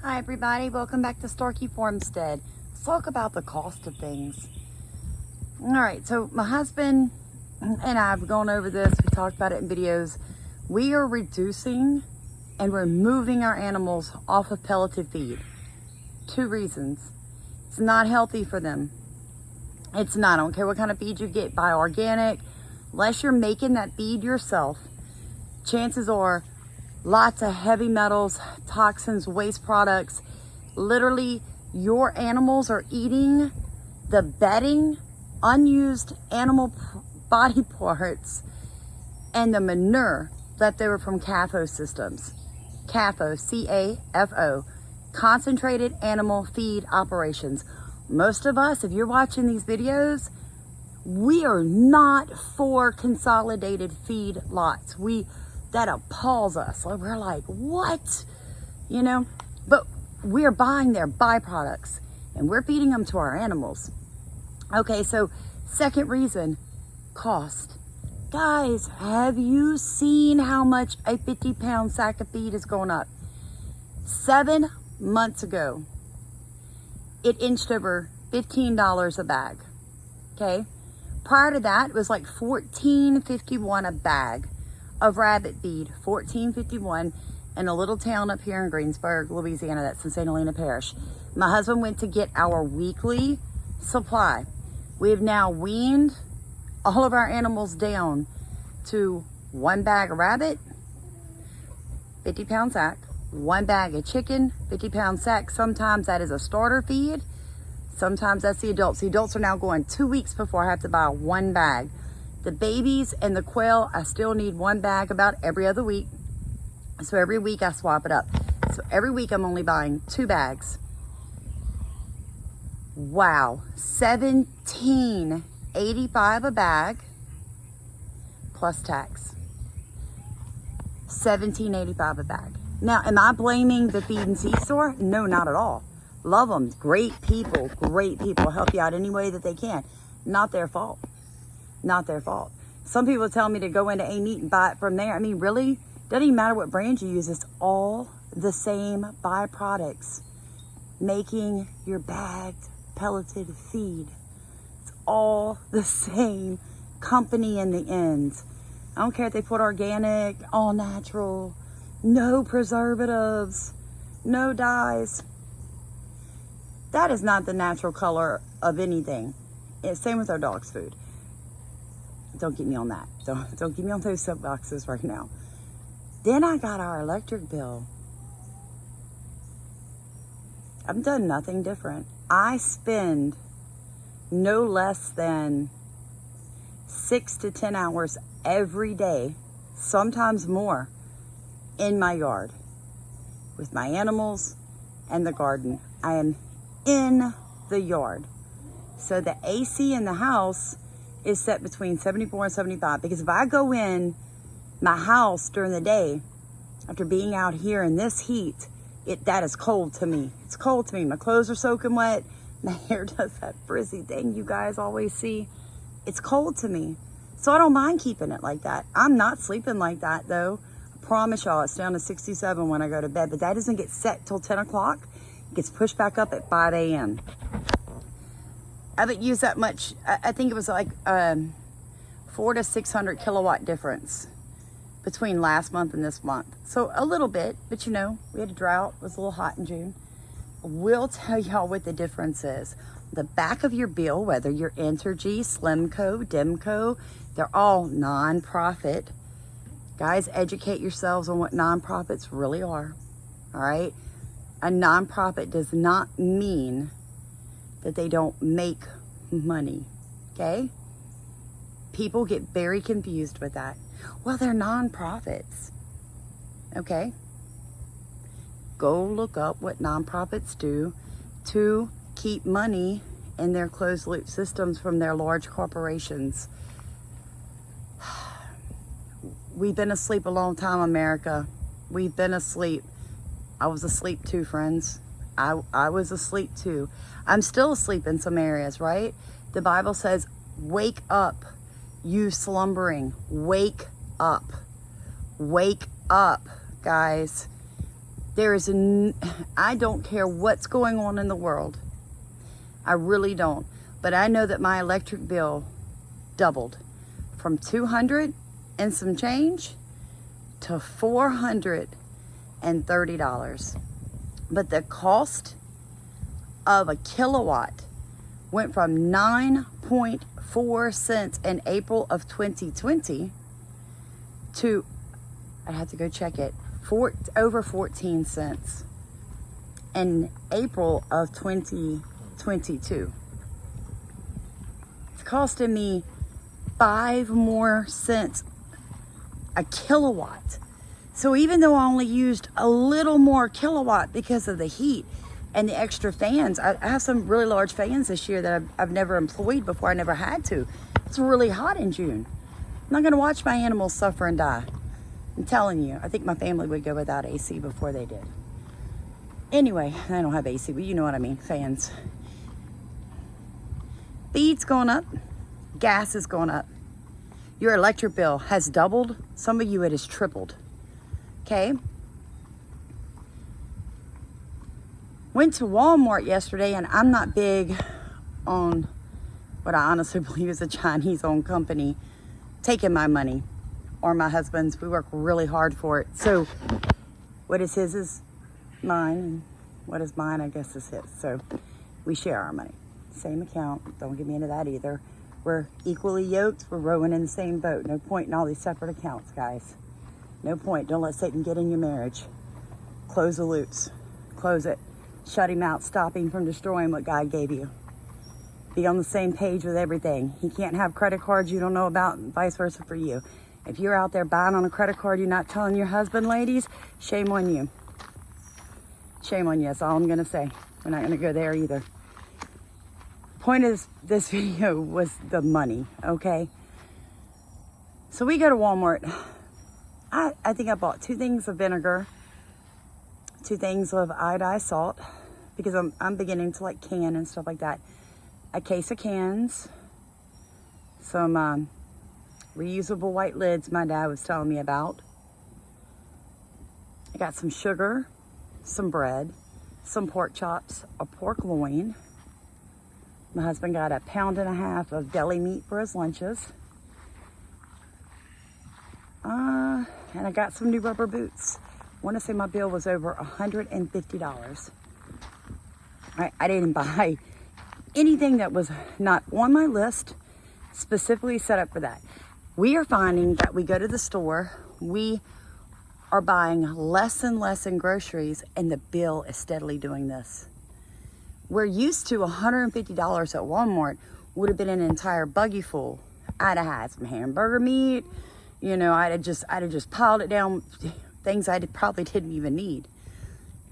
Hi everybody, welcome back to Starkey Farmstead. Let's talk about the cost of things. Alright, so my husband and I have gone over this, we talked about it in videos. We are reducing and removing our animals off of pelleted feed. 2 reasons. It's not healthy for them. It's not, I don't care what kind of feed you get, buy organic. Unless you're making that feed yourself, chances are lots of heavy metals, toxins, waste products. Literally, your animals are eating the bedding, unused animal body parts, and the manure left over from CAFO systems. CAFO, C-A-F-O, concentrated animal feed operations. Most of us, if you're watching these videos, we are not for consolidated feed lots. That appalls us. We're like, what? You know, but we're buying their byproducts and we're feeding them to our animals. Okay, so second reason, cost. Guys, have you seen how much a 50-pound sack of feed is going up? 7 months ago, it inched over $15 a bag. Okay, prior to that, it was like $14.51 a bag of rabbit feed, $14.51, in a little town up here in Greensburg, Louisiana. That's in St. Helena Parish. My husband went to get our weekly supply. We have now weaned all of our animals down to 1 bag of rabbit, 50-pound sack, 1 bag of chicken, 50-pound sack. Sometimes that is a starter feed. Sometimes that's the adults. The adults are now going 2 weeks before I have to buy 1 bag. The babies and the quail, I still need 1 bag about every other week. So every week I swap it up. So every week I'm only buying 2 bags. Wow, $17.85 a bag plus tax. $17.85 a bag. Now, am I blaming the feed and seed store? No, not at all. Love them. Great people. Help you out any way that they can. Not their fault. Not their fault. Some people tell me to go into A-Meat and buy it from there. I mean, really? Doesn't even matter what brand you use. It's all the same byproducts making your bagged pelleted feed. It's all the same company in the end. I don't care if they put organic, all natural, no preservatives, no dyes. That is not the natural color of anything. It's same with our dog's food. Don't get me on that. Don't get me on those soapboxes right now. Then I got our electric bill. I've done nothing different. I spend no less than 6 to 10 hours every day, sometimes more, in my yard with my animals and the garden. I am in the yard. So the AC in the house is set between 74 and 75, because if I go in my house during the day after being out here in this heat, that is cold to me. It's cold to me. My clothes are soaking wet. My hair does that frizzy thing you guys always see. It's cold to me. So I don't mind keeping it like that. I'm not sleeping like that though. I promise y'all, it's down to 67 when I go to bed, but that doesn't get set till 10 o'clock. It gets pushed back up at 5 a.m. I haven't used that much. I think it was like 400 to 600 kilowatt difference between last month and this month. So a little bit, but you know, we had a drought. It was a little hot in June. We'll tell y'all what the difference is. The back of your bill, whether you're Entergy, Slimco, Demco, they're all non-profit. Guys, educate yourselves on what non-profits really are. All right? A non-profit does not mean that they don't make money, okay? People get very confused with that. Well, they're non-profits, okay? Go look up what non-profits do to keep money in their closed loop systems from their large corporations. We've been asleep a long time, America. We've been asleep. I was asleep too, friends. I was asleep too. I'm still asleep in some areas, right? The Bible says, wake up, you slumbering. Wake up. Wake up, guys. I don't care what's going on in the world. I really don't. But I know that my electric bill doubled from 200 and some change to $430. But the cost of a kilowatt went from 9.4 cents in April of 2020 to, I have to go check it, over 14 cents in April of 2022. It's costing me 5 more cents a kilowatt. So even though I only used a little more kilowatt because of the heat and the extra fans, I have some really large fans this year that I've never employed before. I never had to. It's really hot in June. I'm not going to watch my animals suffer and die. I'm telling you, I think my family would go without AC before they did. Anyway, I don't have AC, but you know what I mean, fans. Feed's going up, gas is going up. Your electric bill has doubled. Some of you, it has tripled. Okay? Went to Walmart yesterday, and I'm not big on what I honestly believe is a Chinese-owned company taking my money or my husband's. We work really hard for it. So what is his is mine, and what is mine, I guess, is his. So we share our money. Same account. Don't get me into that either. We're equally yoked. We're rowing in the same boat. No point in all these separate accounts, guys. No point. Don't let Satan get in your marriage. Close the loops. Close it. Shut him out. Stop him from destroying what God gave you. Be on the same page with everything. He can't have credit cards you don't know about, and vice versa for you. If you're out there buying on a credit card you're not telling your husband, ladies, shame on you. Shame on you. That's all I'm going to say. We're not going to go there either. Point of this video was the money, okay? So we go to Walmart. I think I bought 2 things of vinegar, 2 things of iodized salt, because I'm beginning to like can and stuff like that. A case of cans, some reusable white lids my dad was telling me about. I got some sugar, some bread, some pork chops, a pork loin. My husband got 1.5 pounds of deli meat for his lunches. And I got some new rubber boots. I want to say my bill was over $150. I didn't buy anything that was not on my list, specifically set up for that. We are finding that we go to the store, we are buying less and less in groceries, and the bill is steadily doing this. We're used to $150 at Walmart would have been an entire buggy full. I'd have had some hamburger meat, you know, I'd have just piled it down, things I probably didn't even need.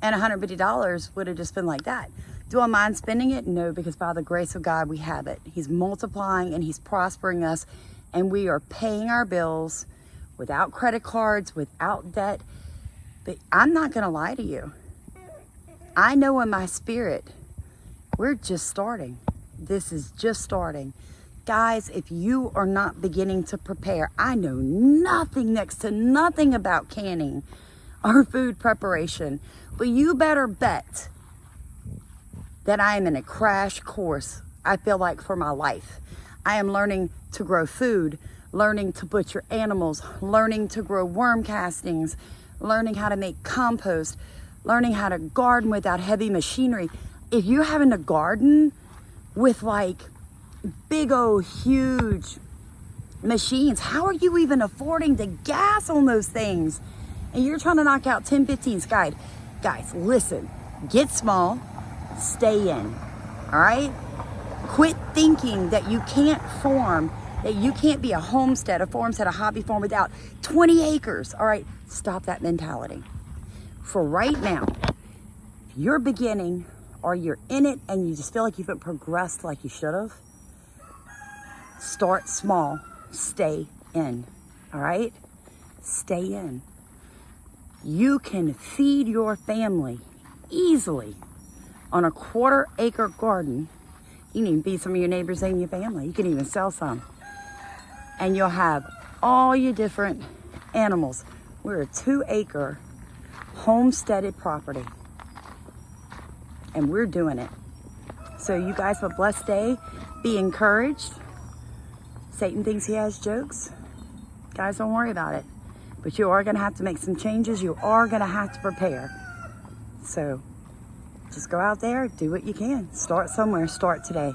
And $150 would have just been like that. Do I mind spending it? No, because by the grace of God, we have it. He's multiplying and he's prospering us, and we are paying our bills without credit cards, without debt. But I'm not going to lie to you. I know in my spirit, we're just starting. This is just starting. Guys, if you are not beginning to prepare, I know nothing, next to nothing about canning or food preparation, but you better bet that I am in a crash course, I feel like, for my life. I am learning to grow food, learning to butcher animals, learning to grow worm castings, learning how to make compost, learning how to garden without heavy machinery. If you're having to garden with like big old huge machines, how are you even affording the gas on those things? And you're trying to knock out 10, 15 guys, listen, get small, stay in, all right? Quit thinking that you can't farm, that you can't be a homestead, a hobby farm without 20 acres, all right? Stop that mentality. For right now, if you're beginning or you're in it and you just feel like you haven't progressed like you should have, start small, stay in, all right? Stay in. You can feed your family easily on a 1/4 acre garden. You can even feed some of your neighbors and your family. You can even sell some. And you'll have all your different animals. We're a 2 acre homesteaded property. And we're doing it. So you guys have a blessed day. Be encouraged. Satan thinks he has jokes. Guys, don't worry about it. But you are going to have to make some changes. You are going to have to prepare. So just go out there, do what you can. Start somewhere. Start today.